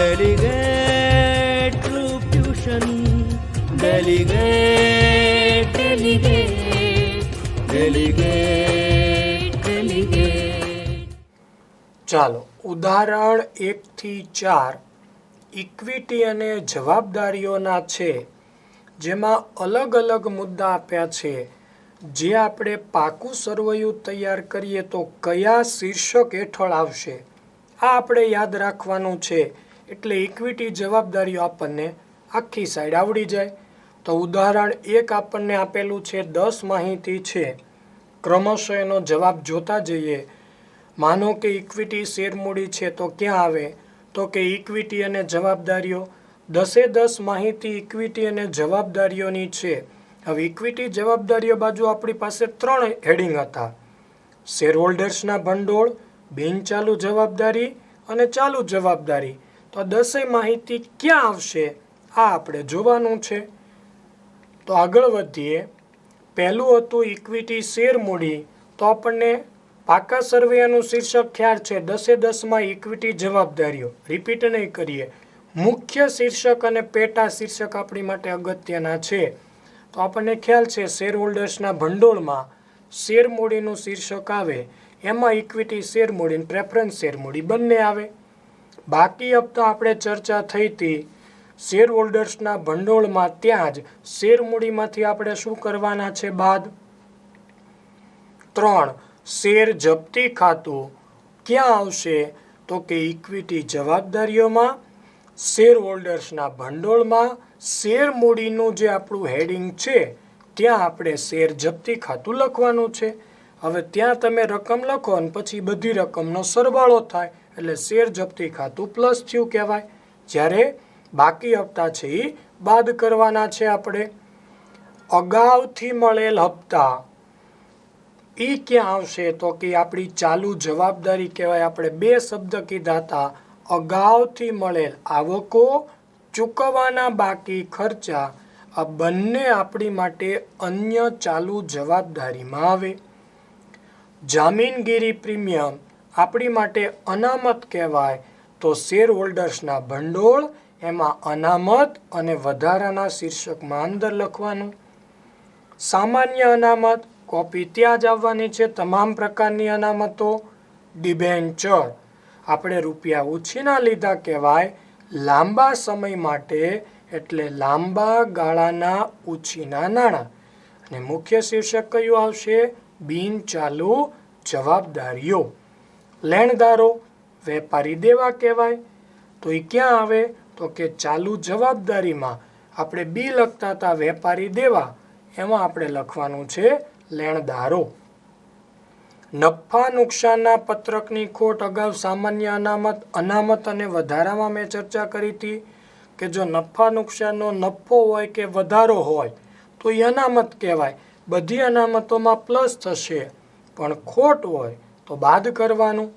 Delegate Troop Tuition. Delegate, delegate, delegate, delegate. ચાલો ઉદાહરણ 1 થી 4 ઇક્વિટી અને જવાબદારીઓના છે, જેમાં અલગ અલગ મુદ્દા આપ્યા છે. જે આપણે પાકું સરવૈયું તૈયાર કરીએ તો કયા શીર્ષક હેઠળ આવશે આ આપણે યાદ રાખવાનું છે. એટલે ઇક્વિટી જવાબદારીઓ આપણને આખી સાઈડ આવડી જાય. તો ઉદાહરણ 1 આપણને આપેલું છે, 10 માહિતી છે. ક્રમશઃ એનો જવાબ જોતા જઈએ. માનો કે ઇક્વિટી શેરમૂડી છે તો ક્યાં આવે? તો કે ઇક્વિટી અને જવાબદારીઓ. 10 માહિતી ઇક્વિટી અને જવાબદારીઓની છે. હવે ઇક્વિટી જવાબદારીઓ બાજુ આપણી પાસે 3 હેડિંગ હતા: શેરહોલ્ડર્સના ભંડોળ, બિનચાલુ જવાબદારી અને ચાલુ જવાબદારી. તો 10 માહિતી ક્યાં આવશે આ આપણે જોવાનું છે. તો આગળ વધીએ. પહેલું હતું ઇક્વિટી શેરમૂડી. તો આપણને પાકા સરવૈયાનું શીર્ષક ખ્યાલ છે. 10 ઇક્વિટી જવાબદારીઓ. રિપીટ નહીં કરીએ. મુખ્ય શીર્ષક અને પેટા શીર્ષક આપણી માટે અગત્યના છે. તો આપણને ખ્યાલ છે શેરહોલ્ડર્સના ભંડોળમાં શેરમૂડીનું શીર્ષક આવે, એમાં ઇક્વિટી શેરમૂડી પ્રેફરન્સ શેરમૂડી બંને આવે. બાકી હપ્તા આપણે ચર્ચા થઈ હતી શેરહોલ્ડર્સના ભંડોળમાં, ત્યાં જ શેરમૂડીમાંથી આપણે શું કરવાના છે બાદ? 3 શેર જપ્તી ખાતું ક્યાં આવશે? તો કે ઇક્વિટી જવાબદારીઓમાં, શેરહોલ્ડર્સના ભંડોળમાં, શેરમૂડીનું જે આપણું હેડિંગ છે ત્યાં આપણે શેર જપ્તી ખાતું લખવાનું છે. હવે ત્યાં તમે રકમ લખો અને પછી બધી રકમનો સરવાળો થાય એટલે શેર જપ્તી ખાતું પ્લસ થયું કહેવાય. જ્યારે બાકી હપ્તા છે એ બાદ કરવાના છે આપણે. અગાઉથી મળેલ હપ્તા એ ક્યાં આવશે? તો કે આપણી ચાલુ જવાબદારી કહેવાય. આપણે 2 શબ્દ કીધા હતા, અગાઉથી મળેલ આવકો, ચૂકવવાના બાકી ખર્ચા. આ બંને આપણી માટે અન્ય ચાલુ જવાબદારીમાં આવે. જામીનગીરી પ્રીમિયમ આપણી માટે અનામત કહેવાય. તો શેરહોલ્ડર્સના ભંડોળ, એમાં અનામત અને વધારાના શીર્ષકમાં અંદર લખવાનું. સામાન્ય અનામત કોપી ત્યાં જ આવવાની છે. તમામ પ્રકારની અનામતો. ડિબેન્ચર આપણે રૂપિયા ઉછીના લીધા કહેવાય લાંબા સમય માટે, એટલે લાંબા ગાળાના ઉછીના નાણાં. અને મુખ્ય શીર્ષક કયું આવશે? બિનચાલુ જવાબદારીઓ. લેણદારો વેપારી દેવા કહેવાય. તો એ ક્યાં આવે? તો કે ચાલુ જવાબદારીમાં આપણે બી લખતા હતા વેપારી દેવા, એમાં આપણે લખવાનું છે લેણદારો. નફા નુકસાનના પત્રકની ખોટ અગાઉ સામાન્ય અનામત અને વધારામાં મેં ચર્ચા કરી હતી કે જો નફા નુકસાનનો નફો હોય કે વધારો હોય તો એ અનામત કહેવાય. બધી અનામતોમાં પ્લસ થશે, પણ ખોટ હોય તો બાદ કરવાનું.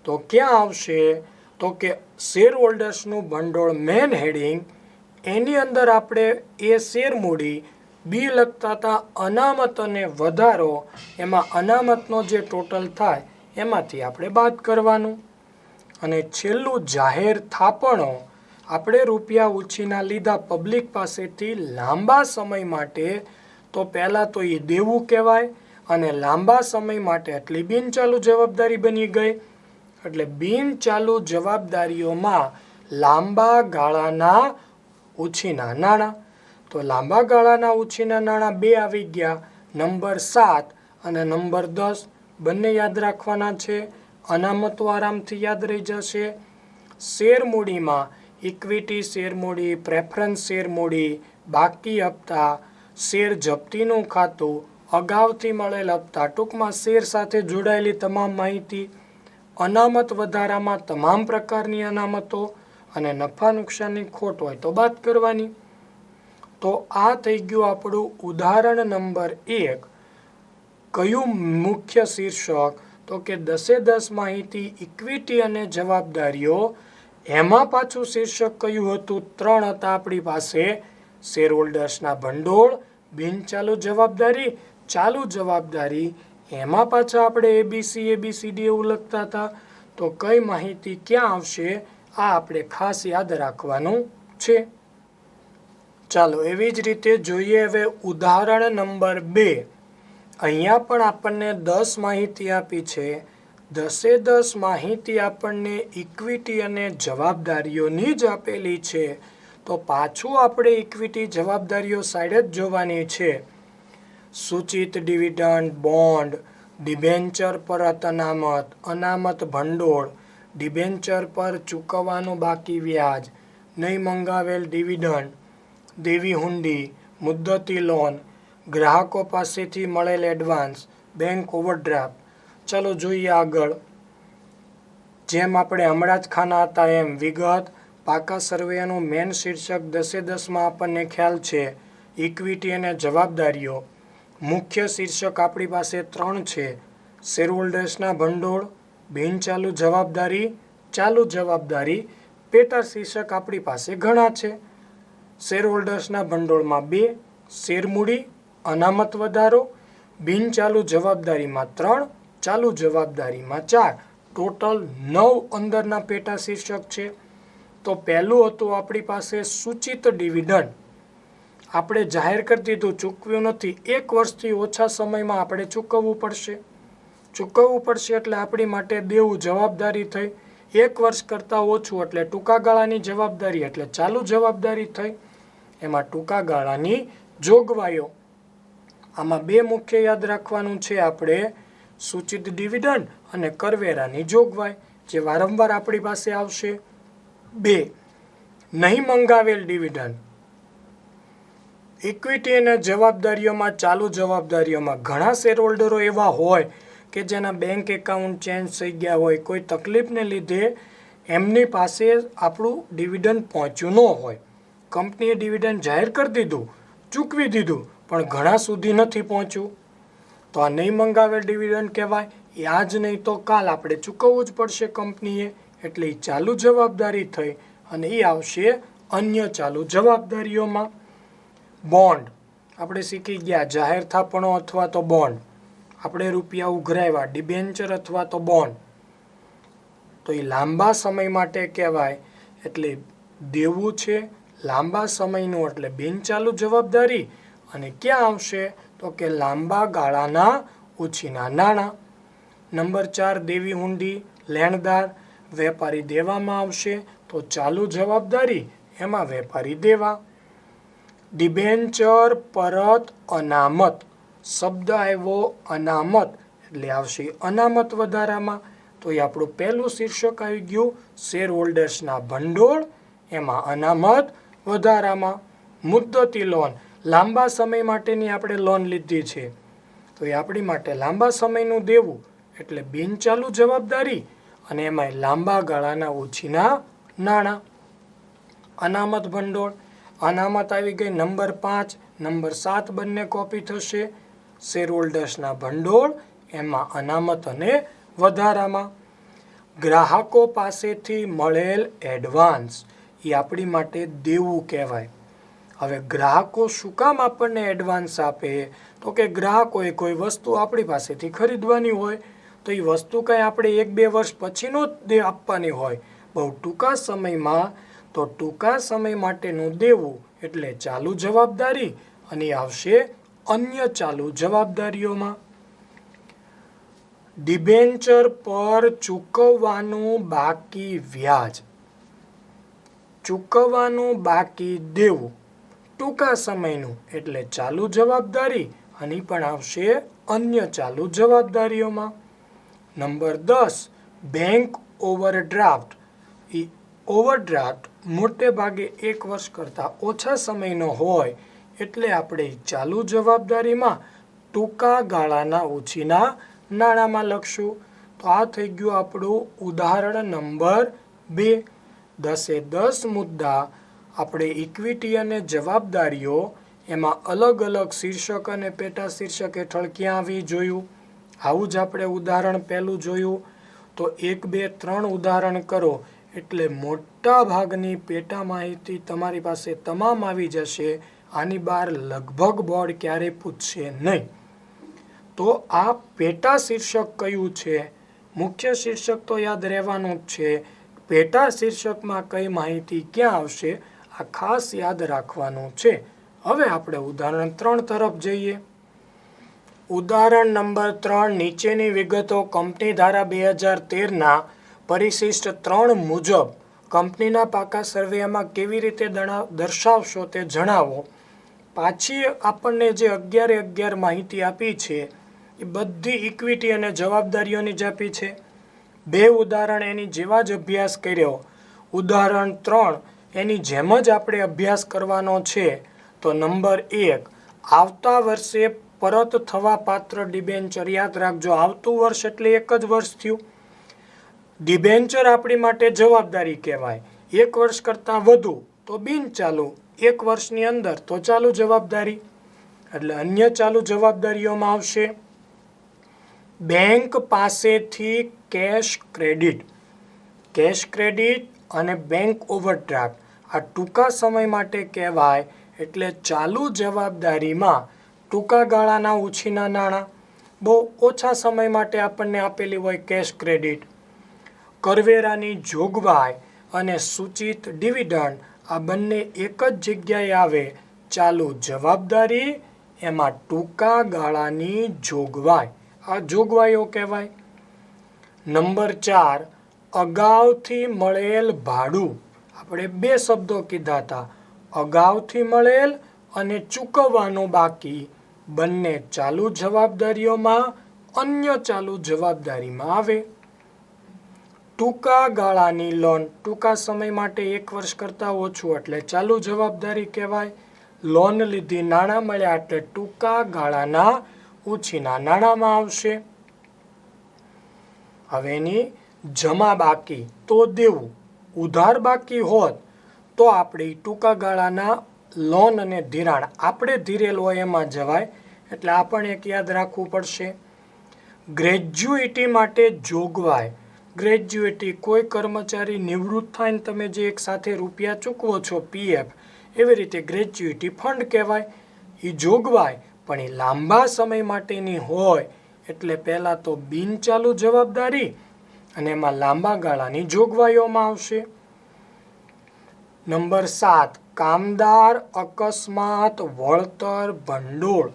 તો ક્યાં આવશે? તો કે શેરહોલ્ડર્સનું ભંડોળ મેન હેડિંગ, એની અંદર આપણે એ શેરમૂડી, બી લખતા હતા અનામત અને વધારો, એમાં અનામતનો જે ટોટલ થાય એમાંથી આપણે બાદ કરવાનું. અને છેલ્લું જાહેર થાપણો. આપણે રૂપિયા ઉછીના લીધા પબ્લિક પાસેથી લાંબા સમય માટે, તો પહેલાં તો એ દેવું કહેવાય અને લાંબા સમય માટે એટલી બિનચાલુ જવાબદારી બની ગઈ. એટલે બિનચાલુ જવાબદારીઓમાં લાંબા ગાળાના ઉછીના નાણાં. તો લાંબા ગાળાના ઉછીના નાણાં 2 આવી ગયા, નંબર 7 અને નંબર 10 બંને યાદ રાખવાના છે. અનામતો આરામથી યાદ રહી જશે. શેરમૂડીમાં ઇક્વિટી શેરમૂડી, પ્રેફરન્સ શેરમૂડી, બાકી હપ્તા, શેર જપ્તીનું ખાતું, અગાઉથી મળેલ હપ્તા, ટૂંકમાં શેર સાથે જોડાયેલી તમામ માહિતી. અનામત વધારામાં તમામ પ્રકારની અનામતો અને નફા નુકસાનની ખોટ હોય તો બાદ કરવાની. તો આ થઈ ગયું આપણું ઉદાહરણ નંબર 1. કયું મુખ્ય શીર્ષક? તો કે 10 માહિતી ઇક્વિટી અને જવાબદારીઓ. એમાં પાછું શીર્ષક કયું હતું? 3 હતા આપણી પાસે: શેરહોલ્ડર્સના ભંડોળ, બિનચાલુ જવાબદારી, ચાલુ જવાબદારી. એમાં પાછા આપણે એબીસીડી એવું લખતા હતા. તો કઈ માહિતી ક્યાં આવશે? આ આપણે ખાસ યાદ રાખવાનું છે. ચાલો એવી જ રીતે જોઈએ હવે ઉદાહરણ નંબર 2. અહીંયા પણ આપણને 10 માહિતી આપી છે. 10 માહિતી આપણને ઇક્વિટી અને જવાબદારીઓની જ આપેલી છે. તો પાછું આપણે ઇક્વિટી જવાબદારીઓ સાઈડ જ જોવાની છે. સૂચિત ડિવિડન્ડ, બોન્ડ, ડિબેન્ચર પર અનામત, અનામત ભંડોળ, ડિબેન્ચર પર ચૂકવવાનું બાકી વ્યાજ, નહીં મંગાવેલ ડિવિડન્ડ, દેવી હુંડી, મુદ્દતી લોન, ગ્રાહકો પાસેથી મળેલ એડવાન્સ, બેંક ઓવરડ્રાફ્ટ. ચલો જોઈએ આગળ. જેમ આપણે હમણાં જ ખાના હતા એમ વિગત પાકા સર્વેનું મેન શીર્ષક 10 આપણને ખ્યાલ છે. ઇક્વિટી અને જવાબદારીઓ. મુખ્ય શીર્ષક આપણી પાસે 3 છે. શેરહોલ્ડર્સના ભંડોળ, બિનચાલુ જવાબદારી, ચાલુ જવાબદારી. પેટા શીર્ષક આપણી પાસે ઘણા છે. શેરહોલ્ડર્સના ભંડોળમાં 2, શેરમૂડી, અનામત વધારો, બિનચાલુ જવાબદારીમાં 3, ચાલુ જવાબદારીમાં 4. ટોટલ 9 અંદરના પેટા શીર્ષક છે. તો પહેલું હતું આપણી પાસે સૂચિત ડિવિડન્ડ. આપણે જાહેર કરી દીધું, ચૂકવ્યું નથી. 1 વર્ષથી ઓછા સમયમાં આપણે ચૂકવવું પડશે એટલે આપણી માટે દેવું જવાબદારી થઈ. 1 વર્ષ કરતાં ઓછું એટલે ટૂંકા ગાળાની જવાબદારી એટલે ચાલુ જવાબદારી થઈ. એમાં ટૂંકા ગાળાની જોગવાઈઓ. આમાં 2 મુખ્ય યાદ રાખવાનું છે આપણે, સૂચિત ડિવિડન્ડ અને કરવેરાની જોગવાઈ, જે વારંવાર આપણી પાસે આવશે. 2, નહીં મંગાવેલ ડિવિડન્ડ. ઇક્વિટી અને જવાબદારીઓમાં, ચાલુ જવાબદારીઓમાં ઘણા શેરહોલ્ડરો એવા હોય કે જેના બેંક એકાઉન્ટ ચેન્જ થઈ ગયા હોય, કોઈ તકલીફને લીધે એમની પાસે આપણું ડિવિડન્ડ પહોંચ્યું ન હોય. કંપનીએ ડિવિડન્ડ જાહેર કરી દીધું, ચૂકવી દીધું, પણ ઘણા સુધી નથી પહોંચ્યું. તો આ નહીં મંગાવેલ ડિવિડન્ડ કહેવાય. એ આજ નહીં તો કાલ આપણે ચૂકવવું જ પડશે કંપનીએ. એટલે એ ચાલુ જવાબદારી થઈ અને એ આવશે અન્ય ચાલુ જવાબદારીઓમાં. બોન્ડ આપણે શીખી ગયા, જાહેર થાપણો અથવા તો બોન્ડ. આપણે રૂપિયા ઉઘરાવ્યા, ડિબેન્ચર અથવા તો બોન્ડ. તો એ લાંબા સમય માટે કહેવાય. એટલે દેવું છે લાંબા સમયનું એટલે બિનચાલુ જવાબદારી. અને ક્યાં આવશે તો કે લાંબા ગાળાના ઉછીના નાણાં. નંબર 4 દેવી હુંડી, લેણદાર, વેપારી દેવામાં આવશે તો ચાલુ જવાબદારી, એમાં વેપારી દેવા. ડિબેન્ચર પરત અનામત. શબ્દ આવ્યો અનામત એટલે આવશે અનામત વધારામાં. તો એ આપણું પહેલું શીર્ષક આવી ગયું, શેર હોલ્ડર્સના ભંડોળ, એમાં અનામત વધારામાં. મુદ્દતી લોન, લાંબા સમય માટેની આપણે લોન લીધી છે તો એ આપણી માટે લાંબા સમયનું દેવું એટલે બિનચાલુ જવાબદારી અને એમાં લાંબા ગાળાના ઉછીના નાણાં. અનામત ભંડોળ, અનામત આવી ગઈ નંબર 5, નંબર 7 બંને કોપી થશે. શેરહોલ્ડર્સના ભંડોળ, એમાં અનામત અને વધારામાં. ગ્રાહકો પાસેથી મળેલ એડવાન્સ, એ આપણી માટે દેવું કહેવાય. હવે ગ્રાહકો શું કામ આપણને એડવાન્સ આપે તો કે ગ્રાહકોએ કોઈ વસ્તુ આપણી પાસેથી ખરીદવાની હોય તો એ વસ્તુ કંઈ આપણે 1-2 વર્ષ પછીનો જ આપવાની હોય, બહુ ટૂંકા સમયમાં. તો ટૂંકા સમય માટેનું દેવું એટલે ચાલુ જવાબદારી અને આવશે અન્ય ચાલુ જવાબદારીઓમાં. ડિબેન્ચર પર ચૂકવવાનું બાકી વ્યાજ, ચૂકવવાનું બાકી દેવું ટૂંકા સમયનું એટલે ચાલુ જવાબદારી અને પણ આવશે અન્ય ચાલુ જવાબદારીઓમાં. Number 10 bank overdraft. એ ઓવરડ્રાફ્ટ મોટે ભાગે 1 વર્ષ કરતાં ઓછા સમયનો હોય એટલે આપણે ચાલુ જવાબદારીમાં ટૂંકા ગાળાના ઉછીના નાણાંમાં લખશું. તો આ થઈ ગયું આપણું ઉદાહરણ નંબર 2. 10 મુદ્દા આપણે ઇક્વિટી અને જવાબદારીઓ એમાં અલગ અલગ શીર્ષક અને પેટા શીર્ષક હેઠળ ક્યાં આવી જોયું. આવું જ આપણે ઉદાહરણ પહેલું જોયું. તો 1, 2, 3 ઉદાહરણ કરો એટલે મોટા ભાગની પેટા માહિતી તમારી પાસે તમામ આવી જશે. આની બહાર લગભગ બોર્ડ ક્યારેય પૂછશે નહીં. તો આ પેટા શીર્ષક કયું છે? મુખ્ય શીર્ષક તો યાદ રહેવાનું જ છે. પેટા શીર્ષકમાં કઈ માહિતી ક્યાં આવશે આ ખાસ યાદ રાખવાનું છે. હવે આપણે ઉદાહરણ 3 તરફ જઈએ. ઉદાહરણ નંબર 3, નીચેની વિગતો કંપની ધારા 2013ના પરિશિષ્ટ 3 મુજબ કંપનીના પાકા સર્વેમાં કેવી રીતે દર્શાવશો તે જણાવો. પાછી આપણને જે 11 માહિતી આપી છે એ બધી ઇક્વિટી અને જવાબદારીઓની જ આપી છે. 2 ઉદાહરણ એની જેવા જ અભ્યાસ કર્યો. ઉદાહરણ 3 એની જેમ જ આપણે અભ્યાસ કરવાનો છે. તો નંબર 1, આવતા વર્ષે પરત થવા પાત્ર ડિબેન્ચર. યાદ રાખજો, આવતું વર્ષ એટલે એક જ વર્ષ થયું. ડિબેન્ચર આપણી માટે જવાબદારી કહેવાય. 1 વર્ષ કરતાં વધુ તો બિન ચાલુ, 1 વર્ષની અંદર તો ચાલુ જવાબદારી. એટલે અન્ય ચાલુ જવાબદારીઓમાં આવશે બેંક પાસેથી કેશ ક્રેડિટ. કેશ ક્રેડિટ અને બેંક ઓવરડ્રાફ્ટ આ ટૂંકા સમય માટે કહેવાય. એટલે ચાલુ જવાબદારીમાં ટૂંકા ગાળાના ઉછીના નાણાં, બહુ ઓછા સમય માટે આપણને આપેલી હોય કેશ ક્રેડિટ. કરવેરાની જોગવાઈ અને સૂચિત ડિવિડન્ડ આ બંને એક જ જગ્યાએ આવે. ચાલુ જવાબદારી એમાં ટૂંકા ગાળાની જોગવાઈ, આ જોગવાઈઓ કહેવાય. નંબર 4, અગાઉથી મળેલ ભાડું. આપણે 2 શબ્દો કીધા હતા, અગાઉથી મળેલ અને ચૂકવવાનું બાકી. બંને ચાલુ જવાબદારીઓમાં અન્ય ચાલુ જવાબદારીમાં આવે. ટૂંકા ગાળાની લોન, ટૂંકા સમય માટે 1 વર્ષ કરતાં ઓછું એટલે ચાલુ જવાબદારી કહેવાય. લોન લીધી, નાણાં મળ્યા એટલે ટૂંકા ગાળાના ઉછીના નાણાંમાં આવશે. હવે એની જમા બાકી તો દેવું. ઉધાર બાકી હોત તો આપણે ટૂંકા ગાળાના લોન અને ધિરાણ આપણે ધીરેલ હોય એમાં જવાય. એટલે આ પણ એક યાદ રાખવું પડશે. ગ્રેજ્યુઇટી માટે જોગવાઈ. ગ્રેજ્યુઇટી, કોઈ કર્મચારી નિવૃત્ત થાય ને તમે જે એક સાથે રૂપિયા ચૂકવો છો પીએફ, એવી રીતે ગ્રેજ્યુઇટી ફંડ કહેવાય. એ જોગવાઈ પણ એ લાંબા સમય માટેની હોય. એટલે પહેલાં તો બિનચાલુ જવાબદારી અને એમાં લાંબા ગાળાની જોગવાઈઓમાં આવશે. નંબર 7, કામદાર અકસ્માત વળતર ભંડોળ.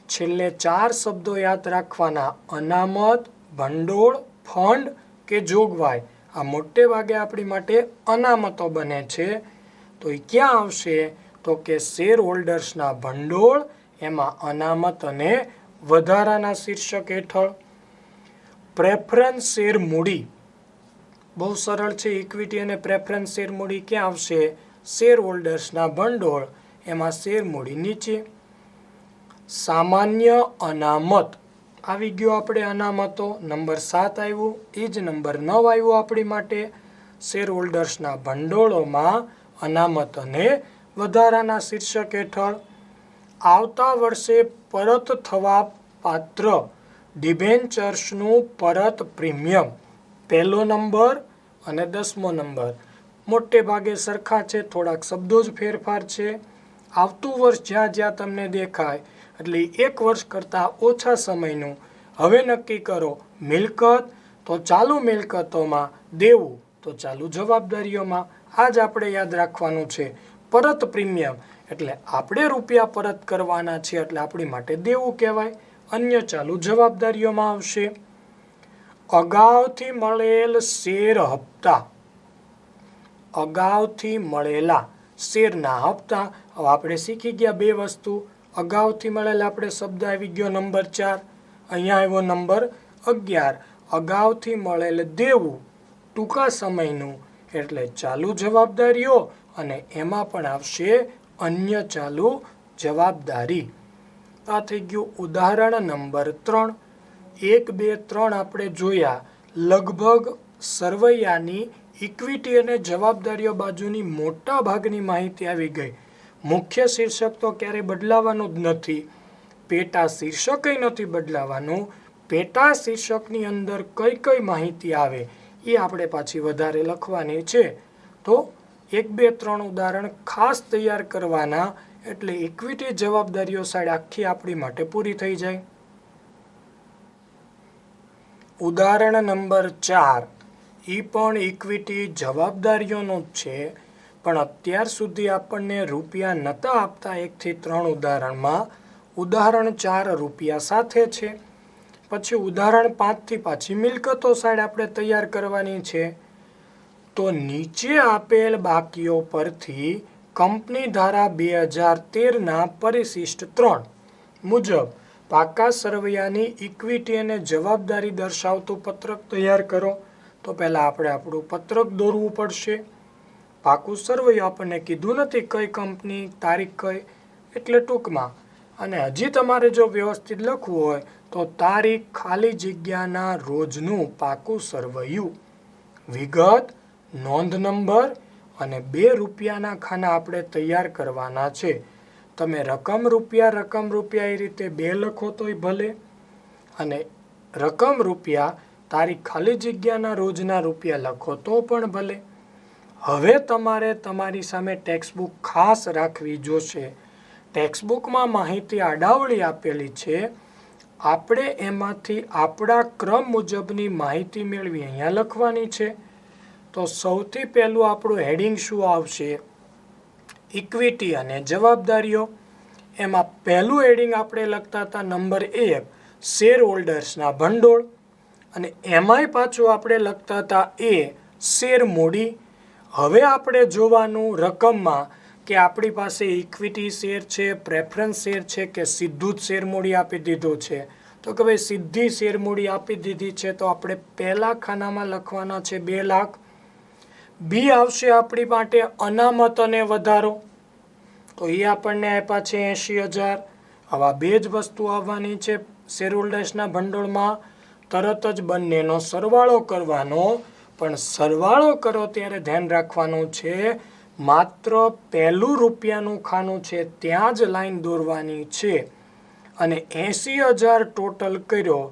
છેલ્લે 4 શબ્દો યાદ રાખવાના, અનામત, ભંડોળ, ફંડ કે જોગવાઈ. આ મોટે ભાગે આપણી માટે અનામતો બને છે. તો એ ક્યાં આવશે? તો કે શેર હોલ્ડર્સના ભંડોળ, એમાં અનામત અને વધારાના શીર્ષક હેઠળ. પ્રેફરન્સ શેર મૂડી બહુ સરળ છે. ઇક્વિટી અને પ્રેફરન્સ શેર મૂડી ક્યાં આવશે? શેર હોલ્ડર્સના ભંડોળ, એમાં શેર મૂડી નીચે. સામાન્ય અનામત આવી ગયો આપણે અનામતો. નંબર 7 આવ્યું. એ જ નંબર 9 આવ્યું આપણી માટે. શેર હોલ્ડર્સના ભંડોળોમાં અનામત અને વધારાના શીર્ષક હેઠળ. આવતા વર્ષે પરત થવા પાત્ર ડિબેન્ચર્સનું પરત પ્રીમિયમ. પહેલો નંબર અને 10મો નંબર મોટે ભાગે સરખા છે, થોડાક શબ્દો જ ફેરફાર છે. આવતું વર્ષ જ્યાં જ્યાં તમને દેખાય એટલે 1 વર્ષ કરતાં ઓછા સમયનું. હવે નક્કી કરો, મિલકત તો ચાલુ મિલકતોમાં, દેવું તો ચાલુ જવાબદારીઓમાં. આ જ આપણે યાદ રાખવાનું છે. પરત પ્રીમિયમ એટલે આપણે રૂપિયા પરત કરવાના છે એટલે આપણી માટે દેવું કહેવાય. અન્ય ચાલુ જવાબદારીઓમાં આવશે. અગાઉથી મળેલ શેર હપ્તા. અગાઉથી મળેલા શેરના હપ્તા. હવે આપણે શીખી ગયા 2 વસ્તુ. અગાઉથી મળેલા આપણે શબ્દ આવી ગયો નંબર 4. અહીંયા આવ્યો નંબર 11. અગાઉથી મળેલ દેવું ટૂંકા સમયનું એટલે ચાલુ જવાબદારીઓ અને એમાં પણ આવશે અન્ય ચાલુ જવાબદારી. આ થઈ ગયું ઉદાહરણ નંબર 3. 1, 2, 3 આપણે જોયા. લગભગ સરવૈયાની ઇક્વિટી અને જવાબદારીઓ બાજુની મોટા ભાગની માહિતી આવી ગઈ. મુખ્ય શીર્ષક તો ક્યારેય બદલાવાનું જ નથી. પેટા શીર્ષક નથી બદલાવાનું. પેટા શીર્ષકની અંદર કઈ કઈ માહિતી આવે એ આપણે પાછી વધારે લખવાની છે. તો 1, 2, 3 ઉદાહરણ ખાસ તૈયાર કરવાના એટલે ઇક્વિટી જવાબદારીઓ સાઈડ આખી આપણી માટે પૂરી થઈ જાય. ઉદાહરણ નંબર 4. એ પણ ઇક્વિટી જવાબદારીઓનું જ છે, પણ અત્યાર સુધી આપણને રૂપિયા નહોતા આપતા 1 થી 3 ઉદાહરણમાં. ઉદાહરણ 4 રૂપિયા સાથે છે. પછી ઉદાહરણ 5 થી પાછી મિલકતો સાઈડ આપણે તૈયાર કરવાની છે. તો નીચે આપેલ બાકીઓ પરથી કંપની ધારા 2013ના પરિશિષ્ટ 3 મુજબ પાકા સરવૈયાની ઇક્વિટી અને જવાબદારી દર્શાવતું પત્રક તૈયાર કરો. તો પહેલાં આપણે આપણું પત્રક દોરવું પડશે. પાકું સરવૈયું આપણને કીધું નથી કઈ કંપની, તારીખ કઈ, એટલે ટૂંકમાં. અને હજી તમારે જો વ્યવસ્થિત લખવું હોય તો તારીખ ખાલી જગ્યાના રોજનું પાકું સરવૈયું, વિગત, નોંધ નંબર અને 2 રૂપિયાના ખાના આપણે તૈયાર કરવાના છે. તમે રકમ રૂપિયા એ રીતે 2 લખો તોય ભલે, અને રકમ રૂપિયા તારીખ ખાલી જગ્યાના રોજના રૂપિયા લખો તો પણ ભલે. હવે તમારે તમારી સામે ટેક્સ્ટબુક ખાસ રાખવી જોશે. ટેક્સ્ટબુકમાં માહિતી આડાવળી આપેલી છે. આપણે એમાંથી આપણા ક્રમ મુજબની માહિતી મેળવી અહીંયા લખવાની છે. તો સૌથી પહેલું આપણું હેડિંગ શું આવશે? ઇક્વિટી અને જવાબદારીઓ. એમાં પહેલું હેડિંગ આપણે લખતા હતા નંબર 1 શેર હોલ્ડર્સના ભંડોળ, અને એમાંય પાછું આપણે લખતા હતા શેર મૂડી. હવે આપણે જોવાનું રકમમાં કે આપણી પાસે ઇક્વિટી શેર છે, પ્રેફરન્સ શેર છે કે સીધું જ શેર મૂડી આપી દીધું છે. તો કે ભાઈ સીધી શેર મૂડી આપી દીધી છે તો આપણે પહેલા ખાનામાં લખવાના છે 2 લાખ. બી આવશે આપણી માટે અનામત અને વધારો, તો એ આપણને આપ્યા છે 80,000. આવા 2 જ વસ્તુ આવવાની છે શેર હોલ્ડર્સના ભંડોળમાં. તરત જ બંનેનો સરવાળો કરવાનો, પણ સરવાળો કરો ત્યારે ધ્યાન રાખવાનું છે માત્ર પહેલું રૂપિયાનું ખાનું છે ત્યાં જ લાઈન દોરવાની છે. અને 80,000 ટોટલ કર્યો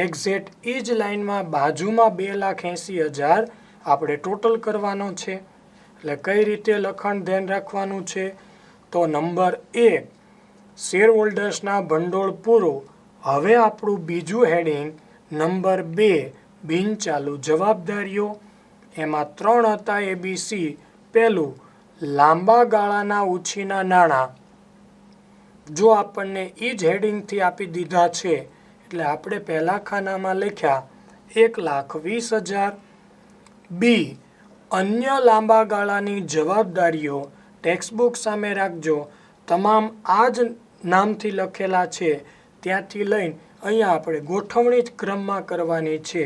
એક્ઝેક્ટ એ જ લાઈનમાં બાજુમાં 2,80,000 આપણે ટોટલ કરવાનો છે. એટલે કઈ રીતે લખાણ ધ્યાન રાખવાનું છે? તો નંબર 1 શેર હોલ્ડર્સના ભંડોળ પૂરું. હવે આપણું બીજું હેડિંગ નંબર 2 બિનચાલુ જવાબદારીઓ. એમાં 3 હતા ABC. પહેલું લાંબા ગાળાના ઉછીના નાણાં. જો આપણને એ જ હેડિંગથી આપી દીધા છે એટલે આપણે પહેલા ખાનામાં લખ્યા 1,20,000. બી અન્ય લાંબા ગાળાની જવાબદારીઓ. ટેક્સ્ટબુક સામે રાખજો, તમામ આ જ નામથી લખેલા છે ત્યાંથી લઈને અહીંયા આપણે ગોઠવણી જ ક્રમમાં કરવાની છે.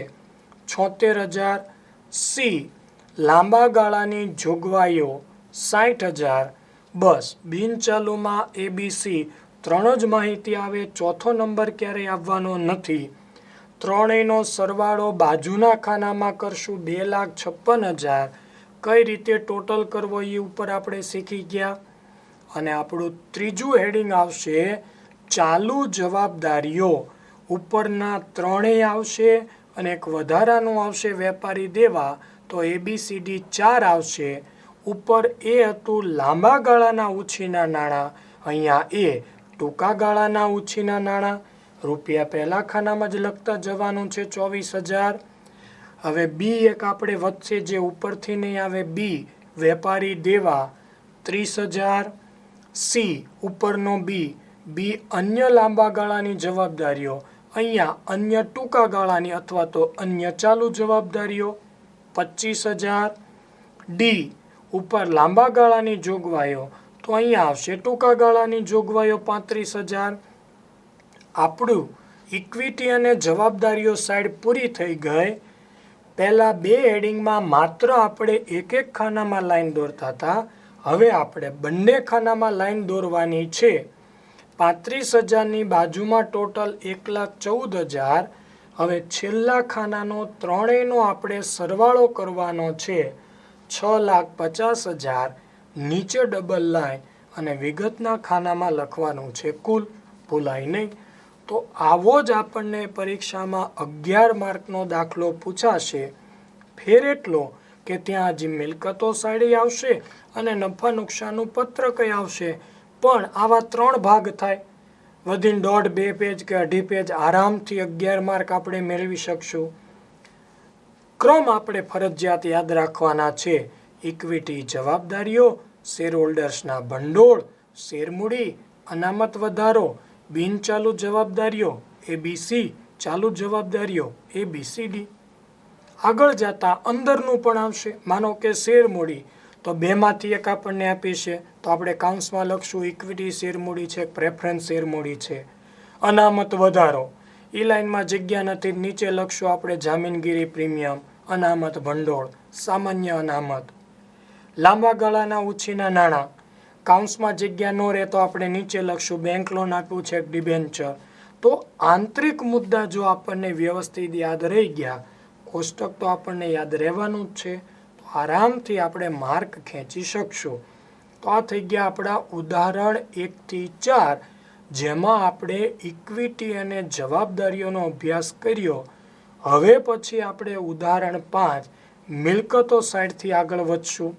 76,000. સી લાંબા ગાળાની જોગવાઈઓ 60,000. બસ બિનચાલુમાં ABC 3 જ માહિતી આવે, ચોથો નંબર ક્યારેય આવવાનો નથી. ત્રણેયનો સરવાળો બાજુના ખાનામાં કરશું 2,56,000. કઈ રીતે ટોટલ કરવો એ ઉપર આપણે શીખી ગયા. અને આપણું ત્રીજું હેડિંગ આવશે ચાલુ જવાબદારીઓ. ઉપરના ત્રણેય આવશે અને એક વધારાનું આવશે વેપારી દેવા, તો ABCD 4 આવશે. ઉપર એ હતું લાંબા ગાળાના ઉછીના નાણાં, અહીંયા ટૂંકા ગાળાના ઉછીના નાણાં. રૂપિયા પહેલા ખાનામાં જ લખતા જવાનું છે 24,000. હવે બી એક આપણે વધશે જે ઉપરથી નહીં આવે, બી વેપારી દેવા 30,000. સી ઉપરનો બી અન્ય લાંબા ગાળાની જવાબદારીઓ, અહીંયા અન્ય ટૂંકા ગાળાની અથવા તો અન્ય ચાલુ જવાબદારીઓ 25,000. ડી ઉપર લાંબા ગાળાની જોગવાઈઓ, તો અહીંયા આવશે ટૂંકા ગાળાની જોગવાઈઓ 35,000. આપણું ઇક્વિટી અને જવાબદારીઓ સાઈડ પૂરી થઈ ગઈ. પહેલા 2 હેડિંગમાં માત્ર આપણે એક ખાનામાં લાઈન દોરતા હતા. હવે આપણે બંને ખાનામાં લાઈન દોરવાની છે. 35,000ની બાજુમાં ટોટલ 1,14,000. હવે છેલ્લા ખાનાનો ત્રણેયનો આપણે સરવાળો કરવાનો છે 6,50,000. નીચે ડબલ લાઈન અને વિગતના ખાનામાં લખવાનું છે કુલ, ભૂલાય નહીં. તો આવો જ આપણને પરીક્ષામાં 11 માર્કનો દાખલો પૂછાશે. ફેર એટલો કે ત્યાં હજી મિલકતો સાઈડ આવશે અને નફા નુકસાનનું પત્રક આવશે, પણ આવા 3 ભાગ થાય. વધીને 1.5-2 પેજ કે 2.5 પેજ આરામથી 11 માર્ક આપણે મેળવી શકશું. ક્રમ આપણે ફરજિયાત યાદ રાખવાના છે. ઇક્વિટી જવાબદારીઓ, શેર હોલ્ડર્સના ભંડોળ, શેરમૂડી, અનામત વધારો, બિનચાલુ જવાબદારીઓ ABC, ચાલુ જવાબદારીઓ ABCD. આગળ જતા અંદરનું પણ આવશે. માનો કે શેરમૂડી તો બેમાંથી એક આપણને આપી છે તો આપણે કાઉન્સમાં લખશું ઇક્વિટી શેરમૂડી છે, પ્રેફરન્સ શેરમૂડી છે. અનામત વધારો એ લાઇનમાં જગ્યા નથી, નીચે લખશું આપણે જામીનગીરી પ્રીમિયમ, અનામત ભંડોળ, સામાન્ય અનામત. લાંબા ગાળાના ઉછીના નાણાં કાઉન્સમાં જગ્યા ન રહે તો આપણે નીચે લખશું બેંક લોન આપ્યું છે, ડિબેન્ચર. તો આંતરિક મુદ્દા જો આપણને વ્યવસ્થિત યાદ રહી ગયા, કોષ્ટક તો આપણને યાદ રહેવાનું જ છે, તો આરામથી આપણે માર્ક ખેંચી શકશું. તો આ થઈ ગયા આપણા ઉદાહરણ 1 થી 4, જેમાં આપણે ઇક્વિટી અને જવાબદારીઓનો અભ્યાસ કર્યો. હવે પછી આપણે ઉદાહરણ 5 મિલકતો સાઈડથી આગળ વધશું.